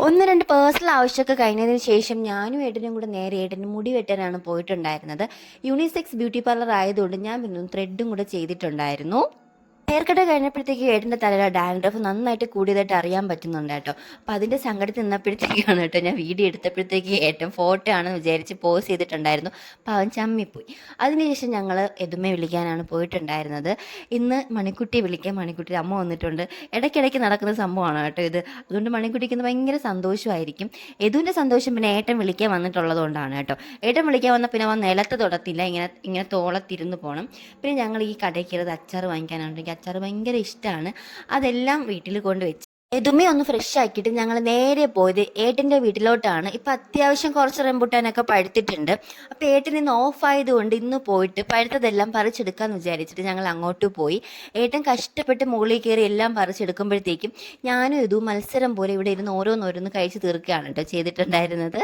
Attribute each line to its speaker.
Speaker 1: ഒന്ന് രണ്ട് പേഴ്സണൽ ആവശ്യമൊക്കെ കഴിഞ്ഞതിന് ശേഷം ഞാനും ഏട്ടനും കൂടെ നേരെ ഏട്ടന് മുടി വെട്ടാനാണ് പോയിട്ടുണ്ടായിരുന്നത്. യൂണിസെക്സ് ബ്യൂട്ടി പാർലർ ആയതുകൊണ്ട് ഞാൻ പിന്നെ ത്രെഡും കൂടെ ചെയ്തിട്ടുണ്ടായിരുന്നു. ഹെയർ കട്ട് കഴിഞ്ഞപ്പോഴത്തേക്ക് ഏട്ടൻ്റെ തലയിലെ ഡാൻഡ്രഫ് നന്നായിട്ട് കൂടിയതായിട്ട് അറിയാൻ പറ്റുന്നുണ്ട് കേട്ടോ. അപ്പോൾ അതിൻ്റെ സങ്കടത്തിൽ നിന്നപ്പോഴത്തേക്കാണ് കേട്ടോ ഞാൻ വീഡിയോ എടുത്തപ്പോഴത്തേക്ക് ഏട്ടൻ ഫോട്ടോ ആണെന്ന് വിചാരിച്ച് പോസ് ചെയ്തിട്ടുണ്ടായിരുന്നു. അപ്പോൾ അവൻ ചമ്മിപ്പോയി. അതിനുശേഷം ഞങ്ങൾ എതുമയെ വിളിക്കാനാണ് പോയിട്ടുണ്ടായിരുന്നത്. ഇന്ന് മണിക്കുട്ടിയെ വിളിക്കാൻ മണിക്കുട്ടിയുടെ അമ്മ വന്നിട്ടുണ്ട്. ഇടയ്ക്കിടയ്ക്ക് നടക്കുന്ന സംഭവമാണ് കേട്ടോ ഇത്. അതുകൊണ്ട് മണിക്കുട്ടിക്ക് ഇന്ന് ഭയങ്കര സന്തോഷമായിരിക്കും. യദുവിൻ്റെ സന്തോഷം പിന്നെ ഏട്ടൻ വിളിക്കാൻ വന്നിട്ടുള്ളത് കൊണ്ടാണ് കേട്ടോ. ഏട്ടൻ വിളിക്കാൻ വന്ന പിന്നെ അവൻ നിലത്ത് തൊടത്തില്ല, ഇങ്ങനെ ഇങ്ങനെ തോളത്തിരുന്ന് പോകണം. പിന്നെ ഞങ്ങൾ ഈ കടയിൽ കയറിയത് അച്ചാർ വാങ്ങിക്കാനാണ്. അച്ചാർ ഭയങ്കര ഇഷ്ടമാണ്. അതെല്ലാം വീട്ടിൽ കൊണ്ടുവച്ച് എതുമേ ഒന്ന് ഫ്രഷ് ആക്കിയിട്ട് ഞങ്ങൾ നേരെ പോയത് ഏട്ടൻ്റെ വീട്ടിലോട്ടാണ്. ഇപ്പം അത്യാവശ്യം കുറച്ച് റംബുട്ടാനൊക്കെ പഴുത്തിട്ടുണ്ട്. അപ്പോൾ ഏട്ടൻ ഇന്ന് ഓഫ് ആയതുകൊണ്ട് ഇന്ന് പോയിട്ട് പഴുത്തതെല്ലാം പറിച്ചെടുക്കാമെന്ന് വിചാരിച്ചിട്ട് ഞങ്ങൾ അങ്ങോട്ട് പോയി. ഏട്ടൻ കഷ്ടപ്പെട്ട് മുകളിൽ കയറി എല്ലാം പറിച്ചെടുക്കുമ്പോഴത്തേക്കും ഞാനും ഇതും മത്സരം പോലെ ഇവിടെ ഇരുന്ന് ഓരോന്നോരോന്ന് കഴിച്ച് തീർക്കുകയാണ് കേട്ടോ ചെയ്തിട്ടുണ്ടായിരുന്നത്.